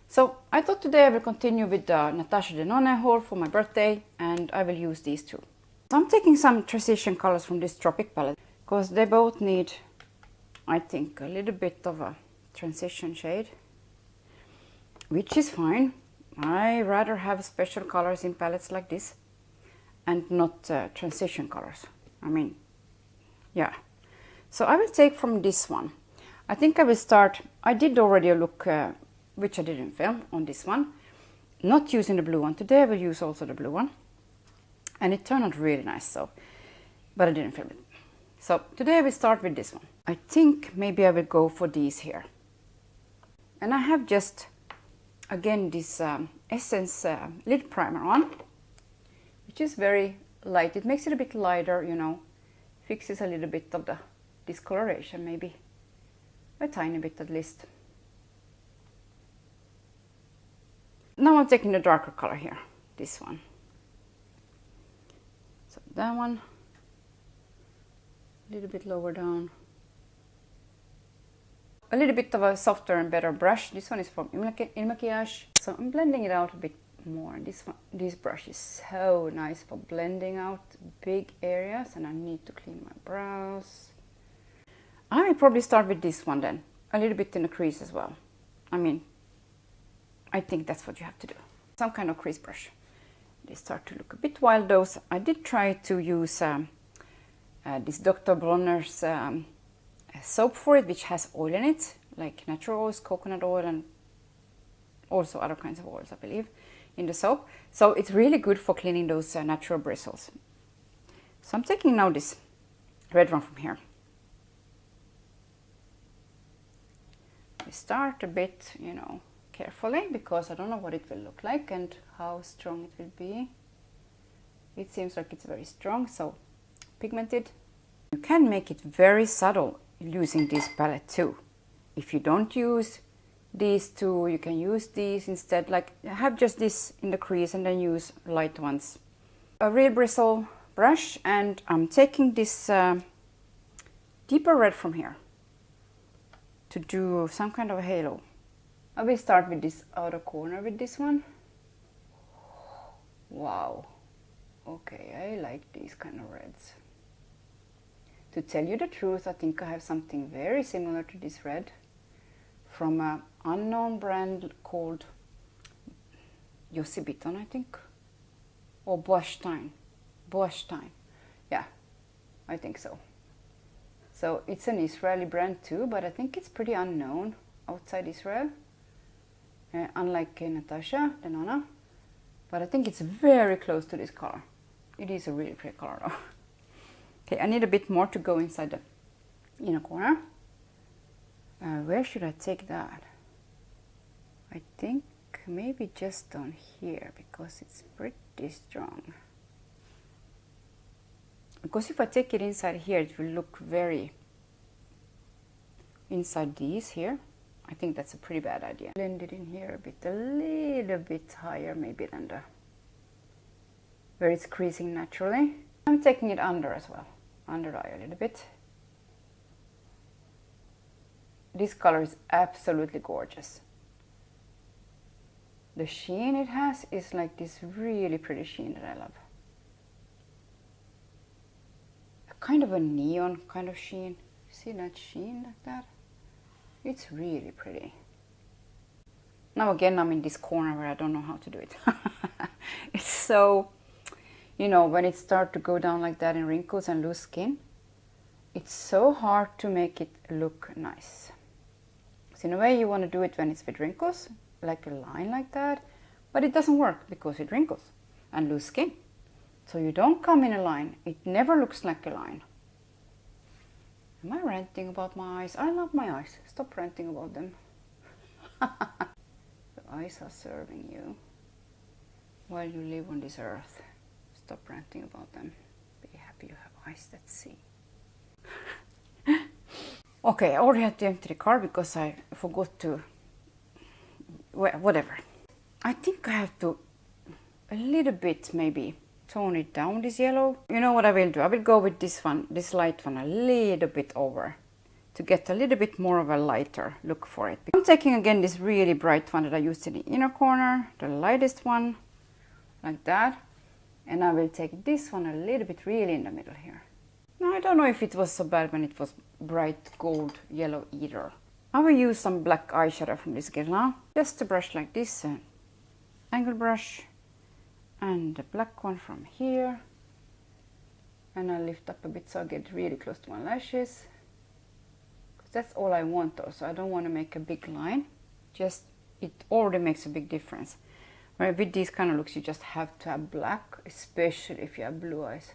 So I thought today I will continue with the Natasha Denona haul for my birthday, and I will use these two. So I'm taking some transition colors from this Tropic palette because they both need, I think, a little bit of a transition shade, which is fine. I rather have special colors in palettes like this and not transition colors. I mean, yeah. So I will take from this one. I think I will start, I did already a look, which I didn't film, on this one. Not using the blue one. Today I will use also the blue one. And it turned out really nice, so, but I didn't film it. So today I will start with this one. I think maybe I will go for these here. And I have just, again, this Essence lid primer on, which is very light. It makes it a bit lighter, you know, fixes a little bit of the discoloration, maybe a tiny bit at least. Now I'm taking the darker color here, this one. So that one, a little bit lower down. A little bit of a softer and better brush. This one is from Il Makiage. So I'm blending it out a bit more. This brush is so nice for blending out big areas, and I need to clean my brows. I will probably start with this one then, a little bit in the crease as well. I mean, I think that's what you have to do. Some kind of crease brush. They start to look a bit wild though. I did try to use this Dr. Bronner's soap for it, which has oil in it, like natural oils, coconut oil, and also other kinds of oils, I believe, in the soap. So it's really good for cleaning those natural bristles. So I'm taking now this red one from here. I start a bit, you know, carefully, because I don't know what it will look like and how strong it will be. It seems like it's very strong, so pigmented. You can make it very subtle using this palette too. If you don't use these two, you can use these instead, like have just this in the crease and then use light ones. A real bristle brush, and I'm taking this deeper red from here to do some kind of a halo. I will start with this outer corner with this one. Wow. Okay, I like these kind of reds. To tell you the truth, I think I have something very similar to this red from an unknown brand called Jussi Bitton, I think. Or Boerstein. Boerstein. Yeah, I think so. So it's an Israeli brand too, but I think it's pretty unknown outside Israel. Unlike Natasha Denona. But I think it's very close to this color. It is a really pretty color though. Okay, I need a bit more to go inside the inner corner. Where should I take that? I think maybe just down here, because it's pretty strong. Because if I take it inside here, it will look very inside these here. I think that's a pretty bad idea. Blend it in here a bit, a little bit higher maybe than the where it's creasing naturally. I'm taking it under as well, under the eye a little bit. This color is absolutely gorgeous. The sheen it has is like this really pretty sheen that I love. A kind of a neon kind of sheen. See that sheen like that? It's really pretty. Now again, I'm in this corner where I don't know how to do it. It's so, you know, when it starts to go down like that in wrinkles and loose skin, it's so hard to make it look nice. So in a way you want to do it when it's with wrinkles, like a line like that, but it doesn't work because it wrinkles and loose skin. So you don't come in a line. It never looks like a line. Am I ranting about my eyes? I love my eyes. Stop ranting about them. The eyes are serving you while you live on this earth. Stop ranting about them. Be happy you have eyes that see. Okay, I already had to empty the car because I forgot to... Well, whatever. I think I have to a little bit maybe tone it down, this yellow. You know what I will do? I will go with this one, this light one, a little bit over to get a little bit more of a lighter look for it. I'm taking again this really bright one that I used in the inner corner, the lightest one, like that. And I will take this one a little bit really in the middle here. Now I don't know if it was so bad when it was bright gold yellow either. I will use some black eyeshadow from this Guerlain. Just a brush like this, an angle brush, and the black one from here. And I'll lift up a bit so I get really close to my lashes. Because that's all I want though, so I don't want to make a big line. Just, it already makes a big difference. Where with these kind of looks you just have to have black, especially if you have blue eyes.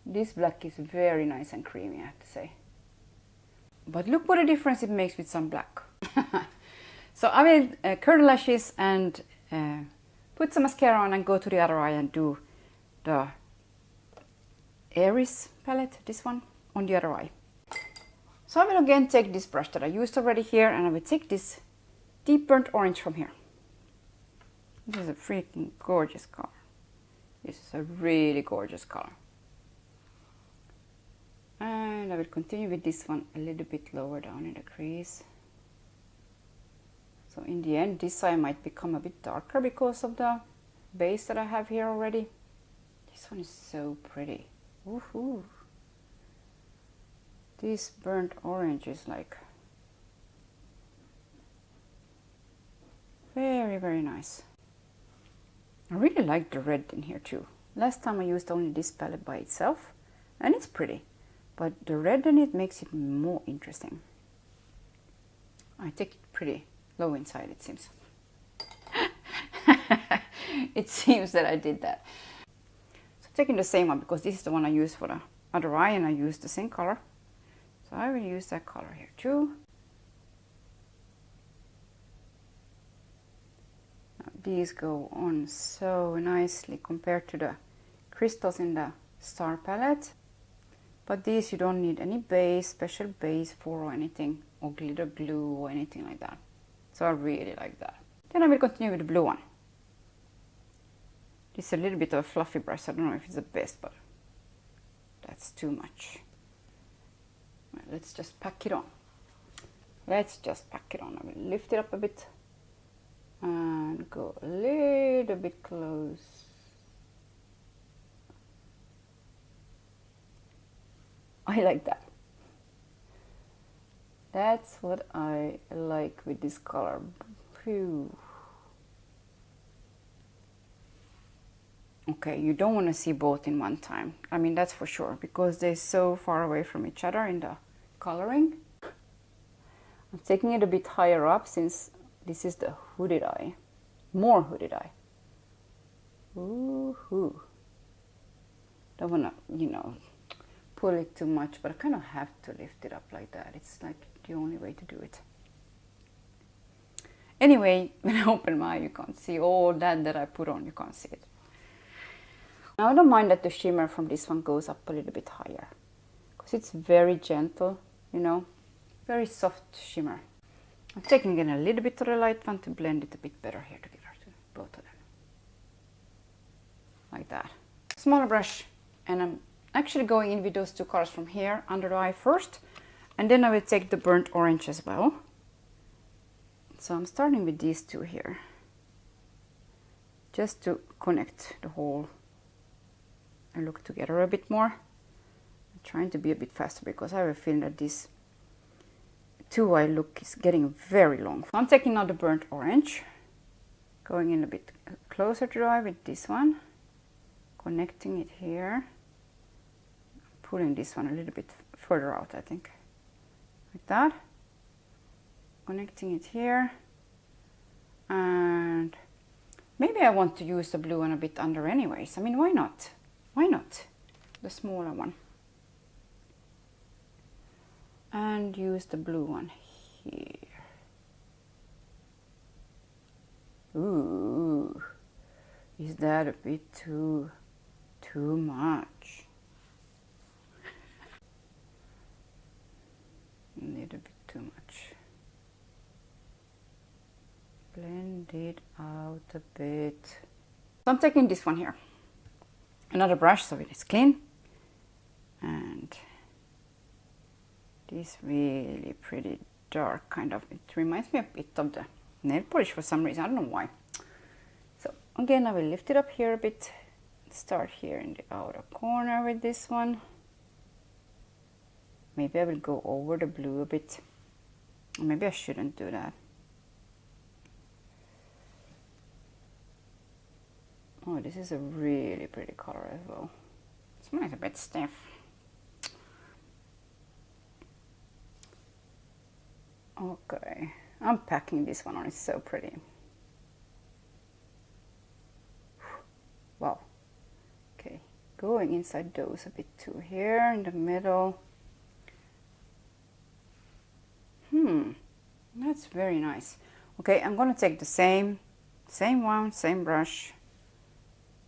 This black is very nice and creamy, I have to say. But look what a difference it makes with some black. So I will curl the lashes and put some mascara on and go to the other eye and do the Aries palette, this one, on the other eye. So I will again take this brush that I used already here and I will take this deep burnt orange from here. This is a freaking gorgeous color. This is a really gorgeous color. And I will continue with this one a little bit lower down in the crease. So in the end this eye might become a bit darker because of the base that I have here already. This one is so pretty. Woohoo! This burnt orange is like very, very nice. I really like the red in here too. Last time I used only this palette by itself and it's pretty. But the red in it makes it more interesting. I take it pretty low inside, it seems. It seems that I did that. So taking the same one because this is the one I use for the other eye and I use the same color. So I will use that color here too. Now these go on so nicely compared to the crystals in the Star palette. But these you don't need any base, special base for or anything, or glitter glue or anything like that. So I really like that. Then I will continue with the blue one. This is a little bit of a fluffy brush, I don't know if it's the best, but that's too much. Well, let's just pack it on. Let's just pack it on. I will lift it up a bit and go a little bit close. I like that. That's what I like with this color. Phew. Okay, you don't want to see both in one time. I mean, that's for sure, because they're so far away from each other in the coloring. I'm taking it a bit higher up since this is the hooded eye. More hooded eye. Ooh-hoo. Don't want to, you know, pull it too much, but I kind of have to lift it up like that. It's like the only way to do it. Anyway, when I open my eye, you can't see all that I put on. You can't see it. Now I don't mind that the shimmer from this one goes up a little bit higher, because it's very gentle, you know, very soft shimmer. I'm taking again a little bit of the light one to blend it a bit better here together, to both of them. Like that. Smaller brush, and I'm actually going in with those two colors from here under the eye first, and then I will take the burnt orange as well. So I'm starting with these two here, just to connect the whole and look together a bit more. I'm trying to be a bit faster because I have a feeling that this two eye look is getting very long. So I'm taking now the burnt orange, going in a bit closer to the eye with this one, connecting it here, pulling this one a little bit further out, I think, like that, connecting it here, and maybe I want to use the blue one a bit under anyways. I mean, why not? Why not? The smaller one. And use the blue one here. Ooh, is that a bit too much? A little bit too much. Blend it out a bit. So I'm taking this one here. Another brush so it is clean. And this really pretty dark kind of. It reminds me a bit of the nail polish for some reason. I don't know why. So again, I will lift it up here a bit. Start here in the outer corner with this one. Maybe I will go over the blue a bit. Maybe I shouldn't do that. Oh, this is a really pretty color as well. It smells a bit stiff. Okay, I'm packing this one on. It's so pretty. Wow. Okay, going inside those a bit too here in the middle. That's very nice. Okay, I'm gonna take the same one, same brush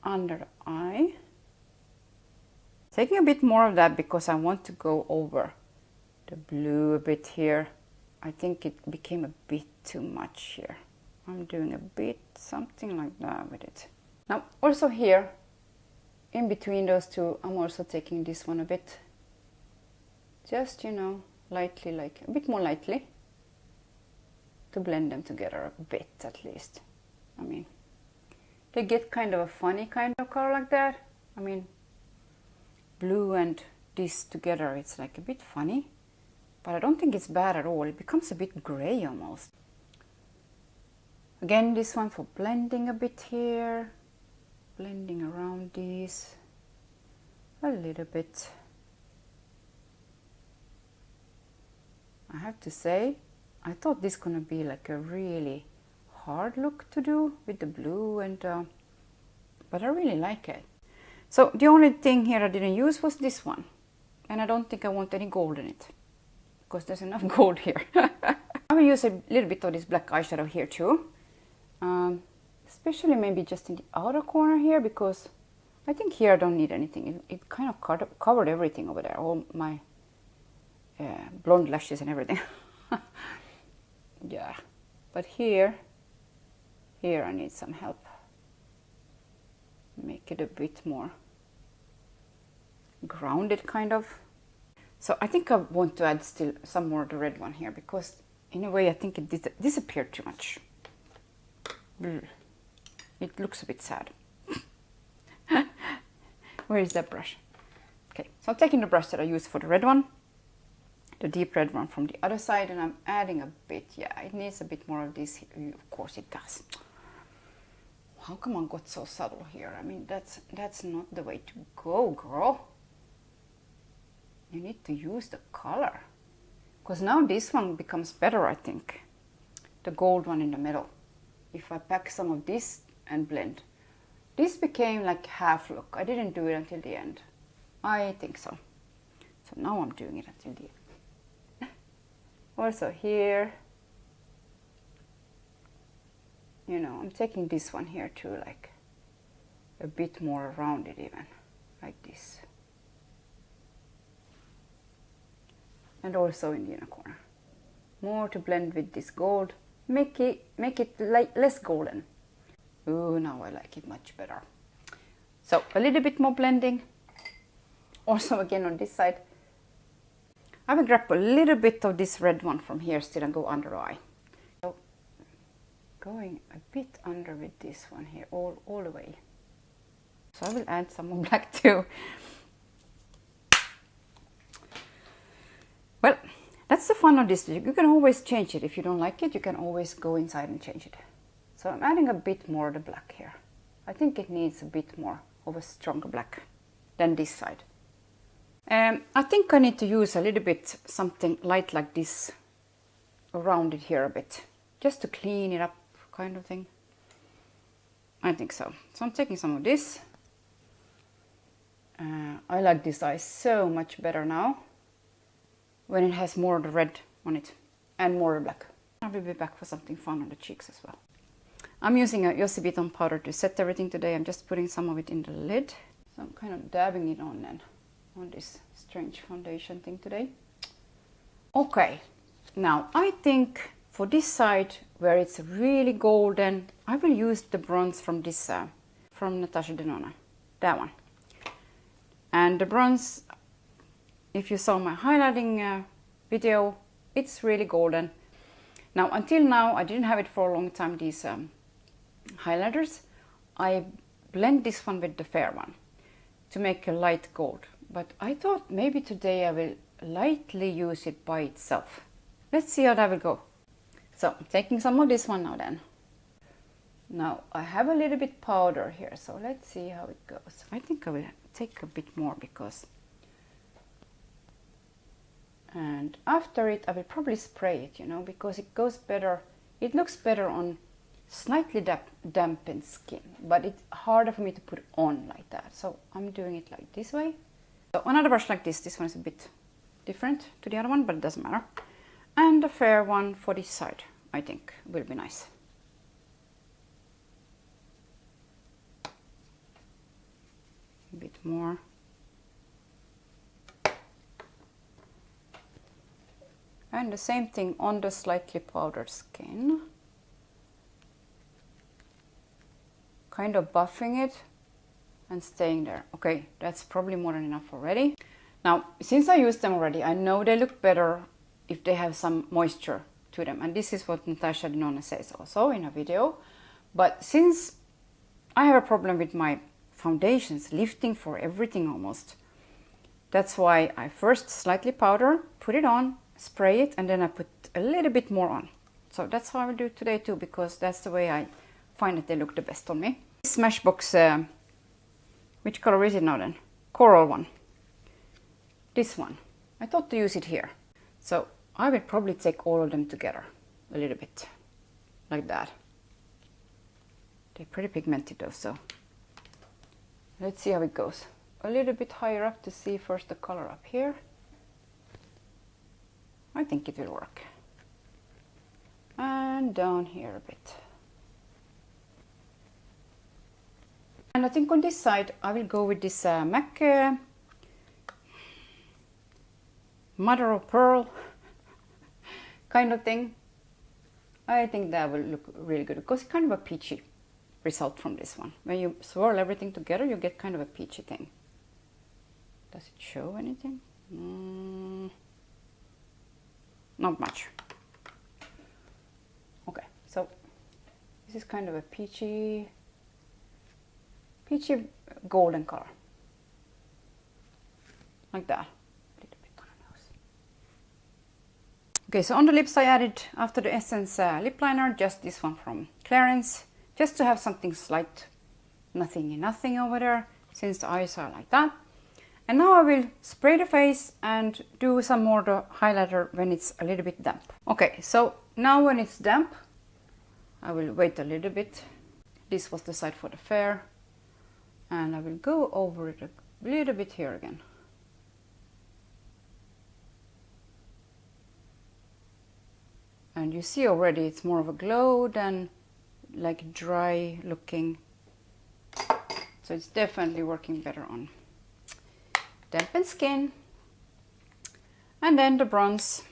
under the eye. Taking a bit more of that because I want to go over the blue a bit here. I think it became a bit too much here. I'm doing a bit something like that with it. Now also here, in between those two, I'm also taking this one a bit. Just, you know, lightly, like a bit more lightly. To blend them together a bit at least. I mean, they get kind of a funny kind of color like that. I mean, blue and this together, it's like a bit funny. But I don't think it's bad at all. It becomes a bit gray almost. Again, this one for blending a bit here. Blending around these a little bit. I have to say, I thought this gonna be like a really hard look to do with the blue and but I really like it. So the only thing here I didn't use was this one, and I don't think I want any gold in it because there's enough gold here. I will use a little bit of this black eyeshadow here too, especially maybe just in the outer corner here, because I think here I don't need anything. It kind of covered everything over there, all my blonde lashes and everything. Yeah, but here I need some help. Make it a bit more grounded kind of. So I think I want to add still some more of the red one here, because in a way I think it disappeared too much. It looks a bit sad. Where is that brush? Okay, so I'm taking the brush that I used for the red one, the deep red one from the other side, and I'm adding a bit. Yeah, it needs a bit more of this. Of course it does. How come I got so subtle here? I mean, that's not the way to go, girl. You need to use the color. Because now this one becomes better, I think. The gold one in the middle. If I pack some of this and blend. This became like half look. I didn't do it until the end. I think so. So now I'm doing it until the end. Also here, you know, I'm taking this one here too, like a bit more around it even, like this. And also in the inner corner. More to blend with this gold. Make it like less golden. Oh, now I like it much better. So a little bit more blending. Also again on this side. I will grab a little bit of this red one from here still and go under eye. So going a bit under with this one here, all the way. So I will add some more black too. Well, that's the fun of this. You can always change it. If you don't like it, you can always go inside and change it. So I'm adding a bit more of the black here. I think it needs a bit more of a stronger black than this side. I think I need to use a little bit something light like this around it here a bit, just to clean it up kind of thing. I think so. So I'm taking some of this. I like this eye so much better now when it has more of the red on it and more of the black. I will be back for something fun on the cheeks as well. I'm using a Yossi Beton powder to set everything today. I'm just putting some of it in the lid. So I'm kind of dabbing it on then. On this strange foundation thing today. Okay, now I think for this side where it's really golden, I will use the bronze from this, from Natasha Denona, that one. And the bronze, if you saw my highlighting video. It's really golden. Now, until now, I didn't have it for a long time, these highlighters. I blend this one with the fair one to make a light gold. But I thought maybe today I will lightly use it by itself. Let's see how that will go. So I'm taking some of this one now then. Now I have a little bit powder here, so let's see how it goes. I think I will take a bit more because... And after it I will probably spray it, you know, because it goes better. It looks better on slightly dampened skin, but it's harder for me to put on like that. So I'm doing it like this way. So another brush like this one is a bit different to the other one, but it doesn't matter. And a fair one for this side, I think, will be nice. A bit more. And the same thing on the slightly powdered skin. Kind of buffing it and staying there. Okay, that's probably more than enough already. Now, since I used them already, I know they look better if they have some moisture to them. And this is what Natasha Denona says also in a video. But since I have a problem with my foundations lifting for everything almost, that's why I first slightly powder, put it on, spray it, and then I put a little bit more on. So that's how I will do it today too, because that's the way I find that they look the best on me. Smashbox, which color is it now then? Coral one. This one. I thought to use it here. So I will probably take all of them together a little bit, like that. They're pretty pigmented though, so let's see how it goes. A little bit higher up to see first the color up here. I think it will work. And down here a bit. And I think on this side I will go with this MAC Mother of Pearl kind of thing. I think that will look really good because it's kind of a peachy result from this one. When you swirl everything together, you get kind of a peachy thing. Does it show anything? Not much. Okay, so this is kind of a peachy golden color. Like that. A little bit on the nose. Okay, so on the lips I added, after the Essence lip liner, just this one from Clarins, just to have something slight, nothing over there, since the eyes are like that. And now I will spray the face and do some more the highlighter when it's a little bit damp. Okay, so now when it's damp, I will wait a little bit. This was the side for the fair. And I will go over it a little bit here again. And you see already it's more of a glow than like dry looking. So it's definitely working better on dampened skin. And then the bronze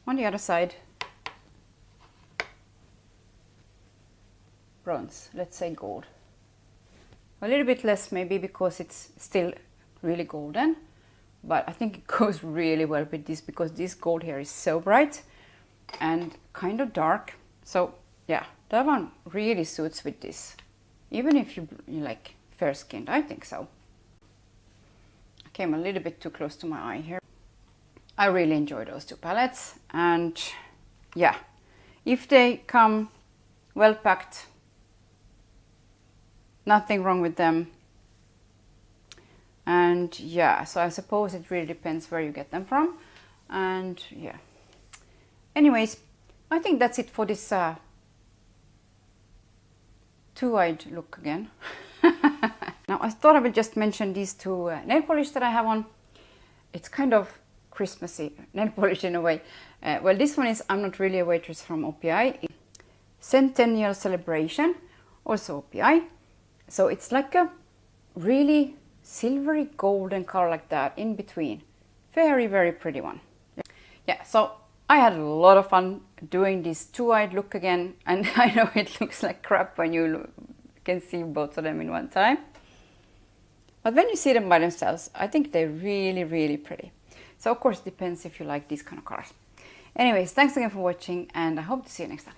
on the other side. Bronze, let's say gold. A little bit less maybe because it's still really golden, but I think it goes really well with this because this gold here is so bright and kind of dark. So yeah, that one really suits with this, even if you like fair skinned. I think so. I came a little bit too close to my eye here. I really enjoy those two palettes, and yeah, if they come well packed, nothing wrong with them. And yeah, so I suppose it really depends where you get them from. And yeah, anyways, I think that's it for this two-eyed look again. Now I thought I would just mention these two nail polish that I have on. It's kind of Christmassy nail polish in a way. Well, this one is I'm Not Really a Waitress from OPI. Centennial Celebration, also OPI. So it's like a really silvery golden color like that in between. Very, very pretty one. Yeah, so I had a lot of fun doing this two-eyed look again. And I know it looks like crap when you can see both of them in one time. But when you see them by themselves, I think they're really, really pretty. So of course it depends if you like these kind of colors. Anyways, thanks again for watching and I hope to see you next time.